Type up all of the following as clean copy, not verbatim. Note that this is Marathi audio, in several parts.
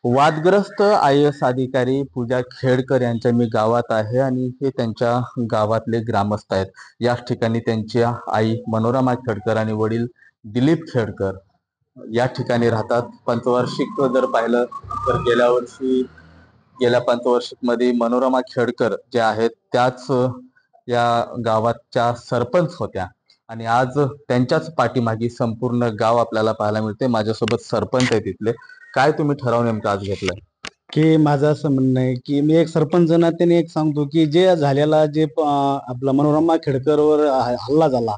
वादग्रस्त IAS अधिकारी पूजा खेडकर यांच्या मी गावात आहे आणि हे त्यांच्या गावातले ग्रामस्थ आहेत. याच ठिकाणी त्यांच्या आई मनोरमा खेडकर आणि वडील दिलीप खेडकर या ठिकाणी राहतात. पंचवार्षिक जर पाहिलं तर गेल्या पंचवार्षिक मध्ये मनोरमा खेडकर जे आहेत त्याच या गावाच्या सरपंच होत्या आणि आज त्यांच्याच पाठीमागे संपूर्ण गाव आपल्याला पाहायला मिळते. माझ्यासोबत सरपंच आहे तिथले. काय तुम्ही ठराव नेमका आज घेतलाय? की माझं असं म्हणणं आहे की मी एक सरपंच नात्याने एक सांगतो की जे झालेला आपला मनोरमा खेडकरवर हल्ला झाला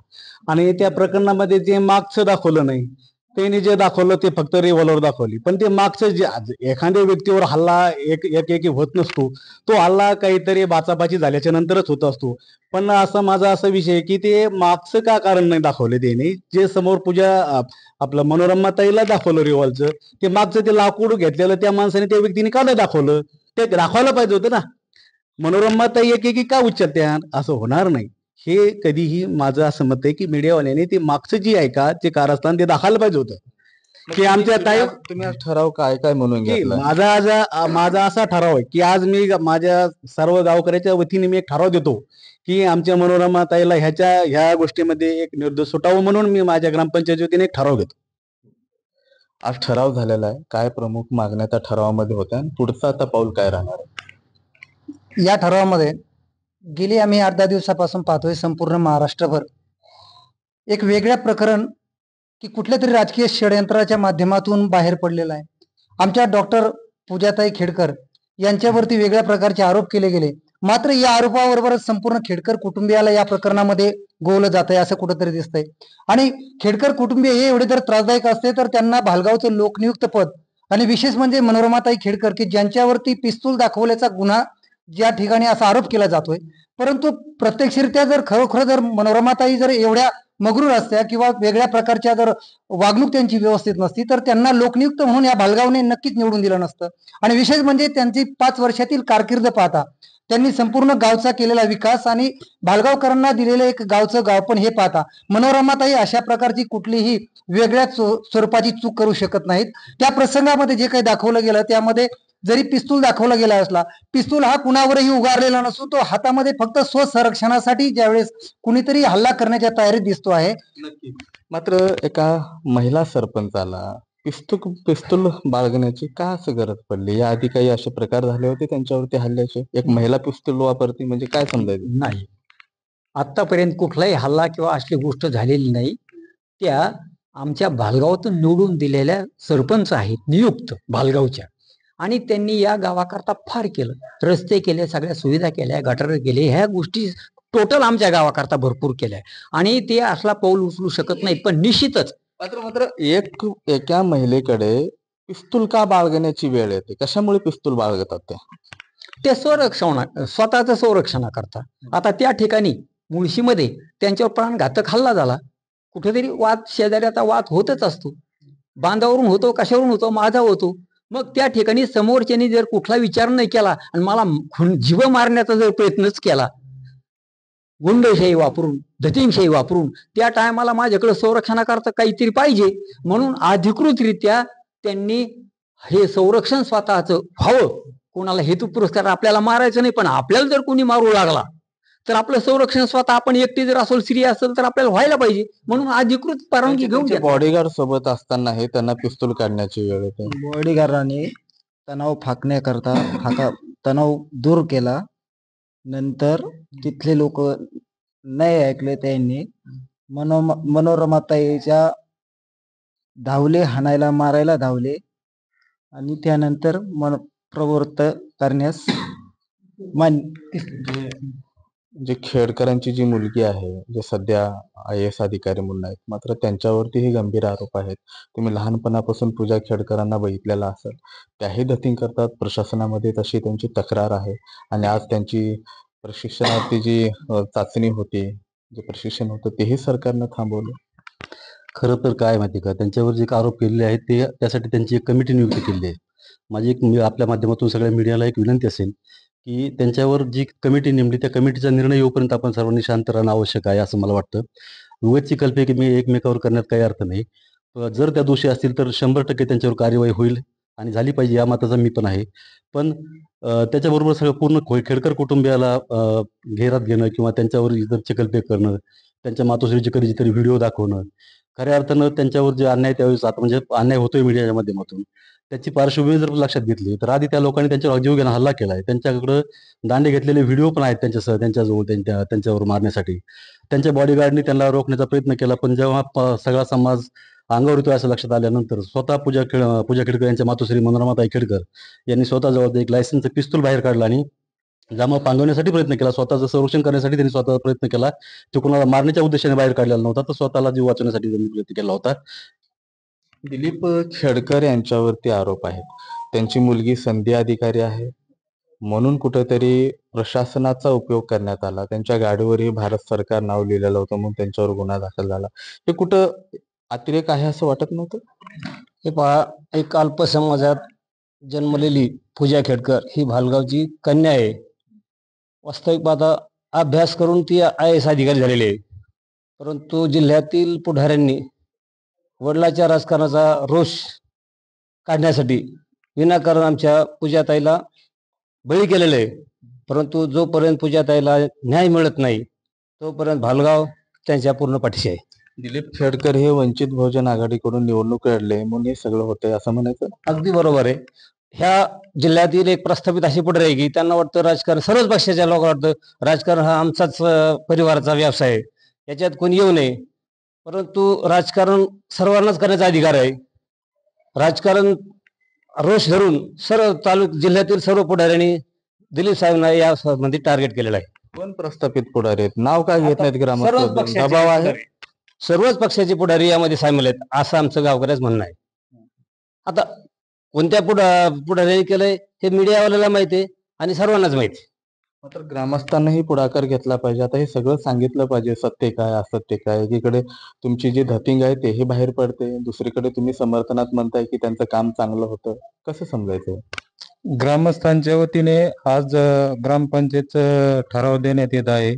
आणि त्या प्रकरणामध्ये जे मागचं दाखवलं नाही, त्यांनी जे दाखवलं ते फक्त रिव्हॉल्वर दाखवली, पण ते मागचं जे एखाद्या व्यक्तीवर हल्ला एक होत नसतो. तो हल्ला काहीतरी बाचाबाची झाल्याच्या नंतरच होत असतो. पण माझा असा विषय आहे की ते मागचं का कारण नाही दाखवले त्यांनी, जे समोर आपलं मनोरमा ताईला दाखवलं रिव्हॉल्वरचं, ते मागचं ते लाकूड घेतलेलं त्या माणसाने त्या व्यक्तीने का नाही दाखवलं? ते दाखवायला पाहिजे होतं ना. मनोरमा ताई एक का उच्चारत्या? असं होणार नाही. हे कधीही माझं असं मत आहे की मीडियावाल्याने ते मागचं जे आहे का ते कारस्थान ते दाखवायला पाहिजे होतं की आमच्या ताई. तुम्ही आज ठराव काय काय म्हणून की घेतला? माझा असा ठराव आहे की आज मी माझ्या सर्व गावकऱ्याच्या वतीने मी एक ठराव देतो की आमच्या मनोरमा ताईला ह्या गोष्टीमध्ये एक निर्दोष सुटावं, म्हणून मी माझ्या ग्रामपंचायत वतीने एक ठराव घेतो. आज ठराव झालेला आहे. काय प्रमुख मागण्या त्या ठरावामध्ये होत्या आणि पुढचं आता पाऊल काय राहणार आहे? या ठरावामध्ये गेली आम्ही 8-10 दिवसापासून पाहतोय संपूर्ण महाराष्ट्रभर एक वेगळ्या प्रकरण की कुठल्या तरी राजकीय षडयंत्राच्या माध्यमातून बाहेर पडलेलं आहे. आमच्या डॉक्टर पूजाताई खेडकर यांच्यावरती वेगळ्या प्रकारचे आरोप केले गेले, मात्र या आरोपाबरोबरच संपूर्ण खेडकर कुटुंबियाला या प्रकरणामध्ये गोवलं जात आहे असं कुठंतरी दिसतंय. आणि खेडकर कुटुंबीय हे एवढे जर त्रासदायक असते तर त्यांना भालगावचं लोकनियुक्त पद आणि विशेष म्हणजे मनोरमाताई खेडकर की ज्यांच्यावरती पिस्तूल दाखवल्याचा गुन्हा ज्या ठिकाणी असा आरोप केला जातोय, परंतु प्रत्यक्षरित्या जर खरोखर जर मनोरमाताई जर एवढ्या मगरूर असत्या किंवा वेगळ्या प्रकारच्या जर वागणूक त्यांची व्यवस्थित नसती तर त्यांना लोकनियुक्त म्हणून या भालगावने नक्कीच निवडून दिलं नसतं. आणि विशेष म्हणजे त्यांची 5 वर्षातील कारकीर्द पाहता त्यांनी संपूर्ण गावचा केलेला विकास आणि भालगावकरांना दिलेलं एक गावचं गावपण हे पाहता मनोरमाताई अशा प्रकारची कुठलीही वेगळ्या स्वरूपाची चूक करू शकत नाहीत. त्या प्रसंगामध्ये जे काही दाखवलं गेलं त्यामध्ये जरी पिस्तूल दाखवला गेला असला, पिस्तूल हा कुणावरही उगारलेला नसून तो हातामध्ये फक्त स्वसंरक्षणासाठी ज्यावेळेस कुणीतरी हल्ला करण्याच्या तयारीत दिसतो आहे. नक्की. मात्र एका महिला सरपंचाला पिस्तूल बाळगण्याची का असं गरज पडली? या आधी काही असे प्रकार झाले होते त्यांच्यावरती हल्ल्याचे? एक महिला पिस्तूल वापरते म्हणजे काय समजायचं? नाही, आतापर्यंत कुठलाही हल्ला किंवा असली गोष्ट झालेली नाही. त्या आमच्या भालगावातून निवडून दिलेल्या सरपंच आहेत नियुक्त भालगावच्या, आणि त्यांनी या गावाकरता फार केलं. रस्ते केले, सगळ्या सुविधा केल्या, गटार केले, ह्या गोष्टी टोटल आमच्या गावाकरता भरपूर केल्या आणि ते असला पाऊल उचलू शकत नाही. पण निश्चितच मात्र एका महिलेकडे पिस्तूल का बाळगण्याची वेळ येते? कशामुळे पिस्तूल बाळगतात ते स्वतःचं संरक्षण करतात. आता त्या ठिकाणी मुळशीमध्ये त्यांच्यावर प्राणघातक हल्ला झाला. कुठेतरी शेजाऱ्याचा वाद होतच असतो, बांधावरून होतो, कशावरून होतो, माझा होतो. मग त्या ठिकाणी समोरच्यानी जर कुठला विचार नाही केला आणि मला जीव मारण्याचा जर प्रयत्नच केला गुंडशाही वापरून, दतीमशाही वापरून, त्या टायमाला माझ्याकडे संरक्षणाकरता काहीतरी पाहिजे, म्हणून अधिकृतरित्या त्यांनी हे संरक्षण स्वतःचं व्हावं. कोणाला हेतू पुरस्कार आपल्याला मारायचं नाही, पण आपल्याला जर कोणी मारू लागला तर आपलं संरक्षण स्वतः आपण एकटे जर असेल, स्त्री असेल तर आपल्याला व्हायला पाहिजे, म्हणून अधिकृत परवानगी घेऊन बॉडीगार्ड सोबत असताना हे त्यांना पिस्तूल काढण्याची वेळ येते. बॉडीगार्डाने तणाव फाकण्याकरता तणाव दूर केला. नंतर तिथले लोक नाही ऐकले, त्यांनी मनोरमाताईच्या धावले, हाणायला मारायला धावले आणि त्यानंतर प्रवृत्त करण्यास जे खेडकरांची जी मुलगी आहे, जे सध्या IAS अधिकारी म्हणून आहेत, मात्र त्यांच्यावरतीही गंभीर आरोप आहेत. तुम्ही लहानपणापासून पूजा खेडकरांना बघितलेला असेल, त्याही धतिंग करतात. प्रशासनामध्ये तशी त्यांची तक्रार आहे आणि आज त्यांची प्रशिक्षणार्थी जी चाचणी होती, जे प्रशिक्षण होतं तेही सरकारनं थांबवलं. खरं तर काय माहिती का, त्यांच्यावर जे आरोप केलेले आहेत त्यासाठी त्यांची एक कमिटी नियुक्त केली आहे. माझी आपल्या माध्यमातून सगळ्या मीडियाला एक विनंती असेल की त्यांच्यावर जी कमिटी नेमली त्या कमिटीचा निर्णय येऊपर्यंत आपण सर्वांनी शांत राहणं आवश्यक आहे असं मला वाटतं. उगाचची कल्पे की मी एकमेकावर करण्यात काही अर्थ नाही. जर त्या दोषी असतील तर 100% त्यांच्यावर कार्यवाही होईल. आणि झाली पाहिजे या मताचा मी पण आहे. पण त्याच्याबरोबर सगळं पूर्ण खेडकर कुटुंबियाला घेरात घेणं किंवा त्यांच्यावर इतर चिखलफेक करणं, त्यांच्या मातोश्रीचे कधीतरी व्हिडिओ दाखवणं, खऱ्या अर्थानं त्यांच्यावर जे अन्याय त्यावेळेस आता म्हणजे अन्याय होतोय मीडियाच्या माध्यमातून, त्याची पार्श्वभूमी जर लक्षात घेतली तर आधी त्या लोकांनी त्यांच्यावर जीवघेणा हल्ला केलाय. त्यांच्याकडं दांडे घेतलेले व्हिडिओ पण आहेत त्यांच्याजवळ त्यांच्यावर मारण्यासाठी. त्यांच्या बॉडीगार्डनी त्यांना रोखण्याचा प्रयत्न केला, पण जेव्हा सगळा समाज अंगावर येतोय असं लक्षात आल्यानंतर स्वतः पूजा खेडकर यांच्या मातोश्री मनोरमाताई खेडकर यांनी स्वतःजवळ एक लायसन्सचं पिस्तूल बाहेर काढलं आणि जमाव पांगवण्यासाठी प्रयत्न केला. स्वतःचं संरक्षण करण्यासाठी त्यांनी स्वतः प्रयत्न केला. तो कोणाला मारण्याच्या उद्देशाने बाहेर काढलेला नव्हता, तर स्वतःला जीव वाचवण्यासाठी त्यांनी प्रयत्न केला होता. दिलीप खेडकर यांच्यावरती आरोप आहेत. त्यांची मुलगी संध्या अधिकारी आहे म्हणून कुठेतरी प्रशासनाचा उपयोग करण्यात आला. त्यांच्या गाडीवरही भारत सरकार नाव लिहिलेलं होतं म्हणून त्यांच्यावर गुन्हा दाखल झाला. हे कुठं अतिरेक आहे असं वाटत नव्हतं? हे पहा, एक अल्पसमाजात जन्मलेली पूजा खेडकर ही भालगावची कन्या आहे. वास्तविक पाहता अभ्यास करून ती IAS अधिकारी झालेली आहे. परंतु जिल्ह्यातील पुढाऱ्यांनी वडिलाच्या राजकारणाचा रोष काढण्यासाठी विनाकारण आमच्या पूजाताईला बळी केलेलं आहे. परंतु जोपर्यंत पूजाताईला न्याय मिळत नाही तोपर्यंत भालगाव त्यांच्या पूर्ण पाठीशी आहे. दिलीप खेडकर हे वंचित बहुजन आघाडीकडून निवडणूक लढले म्हणून हे सगळं होतंय असं म्हणायचं? अगदी बरोबर आहे. ह्या जिल्ह्यातील एक प्रस्थापित अशी पुढे आहे की त्यांना वाटतं राजकारण, सर्वच पक्षाच्या लोकांना वाटतं राजकारण हा आमचाच परिवाराचा व्यवसाय आहे, याच्यात कोणी येऊ नये. परंतु राजकारण सर्वांनाच करण्याचा अधिकार आहे. राजकारण रोष धरून सर्व जिल्ह्यातील सर्व पुढाऱ्यांनी दिलीप साहेबांना या संबंधी टार्गेट केलेलं आहे. कोण प्रस्थापित पुढारी आहेत? नाव काय घेत नाहीत सर्वच ग्रामस्थ? पक्षाचे दबाव आहे? पुढारी, सर्वच पक्षाचे पुढारी यामध्ये सामील आहेत असं आमचं गावकऱ्याच म्हणणं आहे. आता कोणत्या पुढाऱ्यांनी केलंय हे मीडियावाल्याला माहिती आहे आणि सर्वांनाच माहिती आहे. मात्र ग्रामस्थांनाही पुढाकार घेतला पाहिजे. आता हे सगळं सांगितलं पाहिजे, सत्य काय असत्य काय. एकीकडे तुमची जी धतिंग आहे तेही बाहेर पडते, दुसरीकडे तुम्ही समर्थनात म्हणताय की त्यांचं काम चांगलं होतं. कसं समजायचं? ग्रामस्थांच्या वतीने आज ग्रामपंचायतचं ठराव देण्यात येत आहे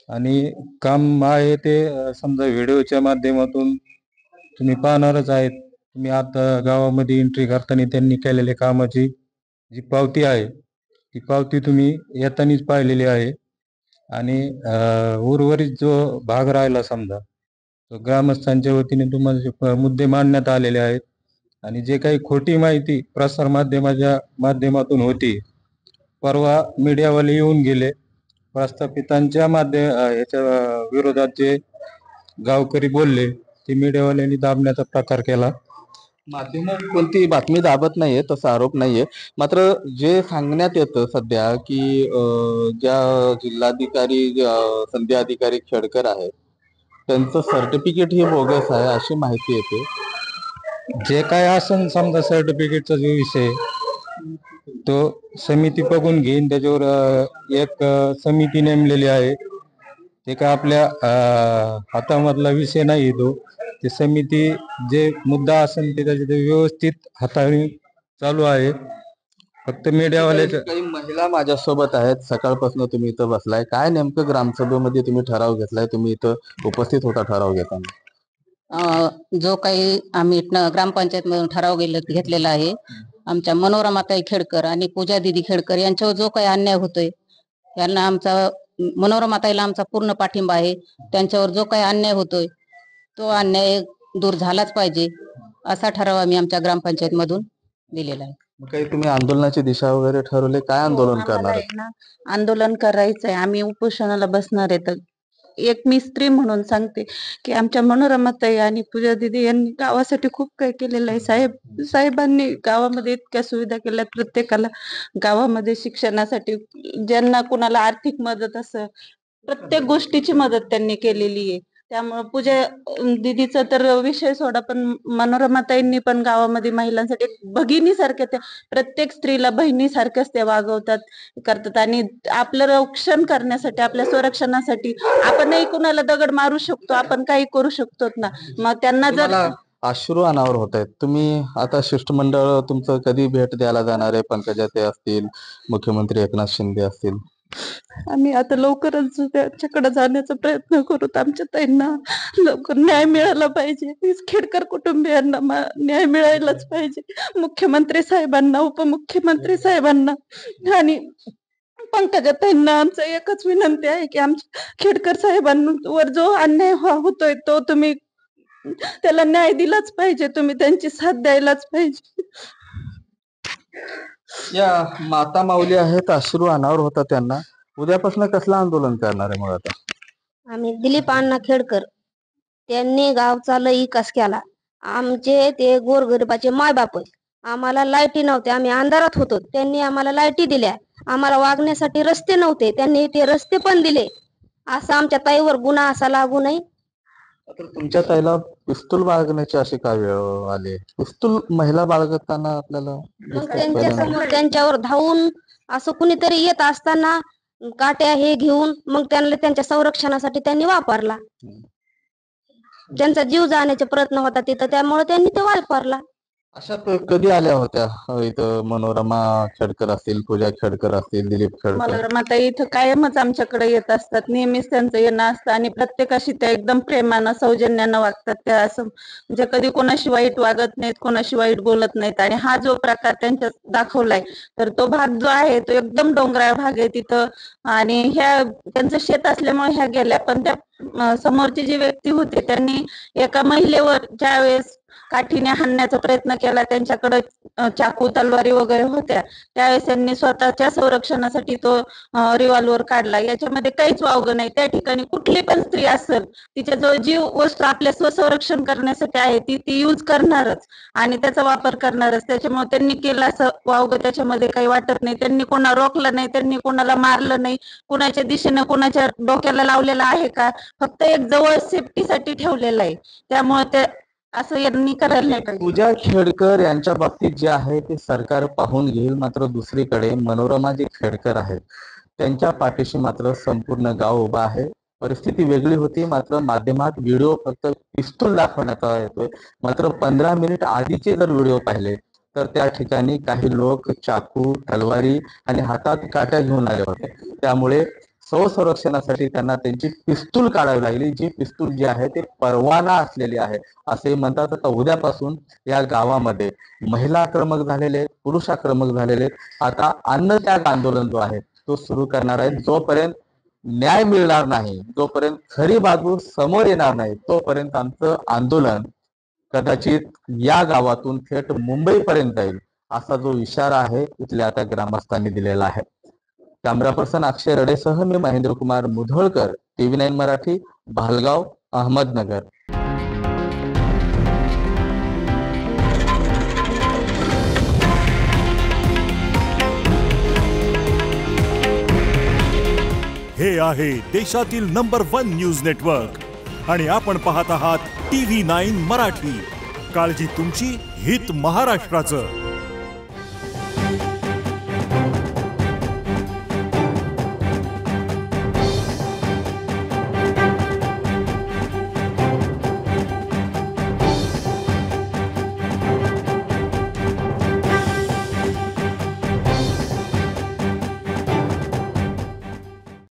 आणि काम आहे ते समजा व्हिडिओच्या माध्यमातून तुम्ही पाहणारच आहेत. तुम्ही आता गावामध्ये एंट्री करताना त्यांनी केलेल्या कामाची जी पावती आहे ती पावती तुम्ही येतानीच पाहिलेली आहे. आणि उर्वरित जो भाग राहिला समजा तो ग्रामस्थांच्या वतीने तुम्हाला जे मुद्दे मांडण्यात आलेले आहेत आणि जे काही खोटी माहिती प्रसार माध्यमाच्या माध्यमातून होती, परवा मीडियावाले येऊन गेले, प्रस्थापितांच्या याच्या विरोधात जे गावकरी बोलले ते मीडियावाल्यांनी दाबण्याचा प्रकार केला. माध्यम कोणती बातमी दाबत नाहीये, तसा आरोप नाहीये. मात्र जे सांगण्यात येतं सध्या की ज्या जिल्हाधिकारी संध्या अधिकारी खेडकर आहेत त्यांचं सर्टिफिकेट हे बोगस आहे अशी माहिती येते. जे काय असेल समजा सर्टिफिकेटचा जो विषय तो समिती बघून घेईन. त्याच्यावर एक समिती नेमलेली आहे. ते काय आपल्या हातामधला विषय नाही तो. ते समिती जे मुद्दा असेल ते त्याच्या व्यवस्थित हाताळणी चालू आहे. फक्त मीडियावाल्याच्या काही महिला माझ्यासोबत आहेत. सकाळपासून तुम्ही इथं बसलाय, काय नेमकं ग्रामसभेमध्ये तुम्ही ठराव घेतलाय? तुम्ही इथं उपस्थित होता ठराव घेताना? जो काही आम्ही ग्रामपंचायत मधून ठराव घेतलेला आहे, आमच्या मनोरमाताई खेडकर आणि पूजा दिदी खेडकर यांच्यावर जो काही अन्याय होतोय, यांना मनोरमाताईला आमचा पूर्ण पाठिंबा आहे. त्यांच्यावर जो काही अन्याय होतोय तो अन्याय दूर झालाच पाहिजे असा ठराव आम्ही आमच्या ग्रामपंचायत मधून दिलेला आहे. काही तुम्ही आंदोलनाची दिशा वगैरे ठरवले? काय आंदोलन करणार आहे? आंदोलन करायचंय, आम्ही उपोषणाला बसणार आहे. तर एक मी स्त्री म्हणून सांगते की आमच्या मनोरमाताई आणि पूजा दिदी यांनी गावासाठी खूप काही केलेलं आहे. साहेबांनी गावामध्ये इतक्या सुविधा केल्या, प्रत्येकाला गावामध्ये शिक्षणासाठी, ज्यांना कुणाला आर्थिक मदत असं प्रत्येक गोष्टीची मदत त्यांनी केलेली आहे. त्यामुळे पूजा दिदीचा तर विषय सोडा, पण मनोरमाताईंनी पण गावामध्ये महिलांसाठी भगिनीसारख्या, त्या प्रत्येक स्त्रीला बहिणीसारख्याच त्या वागवतात, करतात. आणि आपलं रक्षण करण्यासाठी, आपल्या संरक्षणासाठी आपणही कुणाला दगड मारू शकतो, आपण काही करू शकतो ना. मग त्यांना जर अश्रू अनावर होत आहेत. तुम्ही आता शिष्टमंडळ तुमचं कधी भेट द्यायला जाणार आहे? पंकजा ते असतील, मुख्यमंत्री एकनाथ शिंदे असतील, आम्ही आता लवकरच त्यांच्याकडे जाण्याचा प्रयत्न करू. आमच्या ताईंना लवकर न्याय मिळाला पाहिजे. खेडकर कुटुंबियांना न्याय मिळायलाच पाहिजे. मुख्यमंत्री साहेबांना, उपमुख्यमंत्री साहेबांना आणि पंकजाताईंना आमचं एकच विनंती आहे की आमच्या खेडकर साहेबांवर जो अन्याय होतोय तो तुम्ही त्याला न्याय दिलाच पाहिजे. तुम्ही त्यांची साथ द्यायलाच पाहिजे. या माता माऊली आहेत, अश्रू अनावर होता त्यांना. उद्यापासून कसलं आंदोलन करणार आहे मग आता? आम्ही दिलीप अण्णा खेडकर, त्यांनी गावचा लई विकास केला. आमचे ते गोरगरिबाचे मायबाप, आम्हाला लाईटी नव्हत्या, आम्ही अंधारात होतो, त्यांनी आम्हाला लाईटी दिल्या. आम्हाला वागण्यासाठी रस्ते नव्हते, त्यांनी ते रस्ते पण दिले. असं आमच्या ताईवर गुन्हा असा लागू नये. तर तुमच्या ताईला पिस्तूल बाळगण्याची अशी काय वेळ आली? पिस्तूल महिला बाळगताना आपल्याला मग त्यांच्या समोर त्यांच्यावर धावून असं कुणीतरी येत असताना काट्या हे घेऊन मग त्यांना त्यांच्या संरक्षणासाठी त्यांनी वापरला. ज्यांचा जीव जाण्याचा प्रयत्न होता तिथं, त्यामुळे त्यांनी ते वापरला. अशा कधी आल्या होत्या इथं? मनोरमा खेडकर असतील, पूजा खेडकर असतील, दिलीप खेडकर. मनोरमाताई इथं कायमच आमच्याकडे येत असतात. नेहमीच त्यांचं येणं असतं आणि प्रत्येकाशी त्या एकदम प्रेमानं, सौजन्यानं वागतात. त्या असं म्हणजे कधी कोणाशी वाईट वागत नाहीत, कोणाशी वाईट बोलत नाहीत. आणि हा जो प्रकार त्यांच्यात दाखवलाय, तर तो भाग जो आहे तो एकदम डोंगराळ भाग आहे तिथं. आणि ह्या त्यांचं शेत असल्यामुळे ह्या गेल्या. पण त्या समोरची जी व्यक्ती होती त्यांनी एका महिलेवर ज्यावेळेस काठीने हाणण्याचा प्रयत्न केला, त्यांच्याकडे चाकू तलवारी वगैरे होत्या, त्यावेळेस त्यांनी स्वतःच्या संरक्षणासाठी तो रिव्हॉल्वर काढला. याच्यामध्ये काहीच वावगं नाही. त्या ठिकाणी कुठली पण स्त्री असेल, तिच्या जो जीव वस्तू आपल्या स्वसंरक्षण करण्यासाठी आहे ती यूज करणारच आणि त्याचा वापर करणारच. त्याच्यामुळे त्यांनी केलं असं वावगं त्याच्यामध्ये काही वाटत नाही. त्यांनी कोणा रोखलं नाही, त्यांनी कोणाला मारलं नाही, कुणाच्या दिशेने कोणाच्या डोक्याला लावलेलं आहे का, फक्त एक जवळ सेफ्टीसाठी ठेवलेलं आहे. त्यामुळे ते असं यांनी करायला नाही पाहिजे. पूजा खेडकर यांच्या बाबतीत जे आहे ते सरकार पाहून घेईल. मात्र दुसरीकडे मनोरमा जे खेडकर आहेत त्यांच्या पाठीशी मात्र संपूर्ण गाव उभा आहे. परिस्थिती वेगळी होती, मात्र माध्यमात व्हिडिओ फक्त पिस्तूल दाखवण्यात येतोय. मात्र 15 मिनिट आधीचे जर व्हिडिओ पाहिले तर त्या ठिकाणी काही लोक चाकू, तलवारी आणि हातात काट्या घेऊन आले होते. त्यामुळे संरक्षणासाठी त्यांना त्यांची पिस्तूल काढावी लागली. जी पिस्तूल जी आहे ते परवाना असलेली आहे असे म्हणतात. आता उद्यापासून या गावामध्ये महिला आक्रमक झालेले, पुरुष आक्रमक झालेले. आता अन्नत्याग आंदोलन जो आहे तो सुरू करणार आहे. जोपर्यंत न्याय मिळणार नाही, जोपर्यंत खरी बाजू समोर येणार नाही, तोपर्यंत आमचं आंदोलन कदाचित या गावातून थेट मुंबईपर्यंत जाईल असा जो इशारा आहे इथल्या आता ग्रामस्थांनी दिलेला आहे. कॅमेरा पर्सन अक्षय रडेसह मी महेंद्र कुमार मुधोळकर, TV9 मराठी, भालगाव, अहमदनगर. हे आहे देशातील नंबर 1 न्यूज नेटवर्क आणि आपण पाहत आहात TV9 मराठी. काळजी तुमची, हित महाराष्ट्राचं.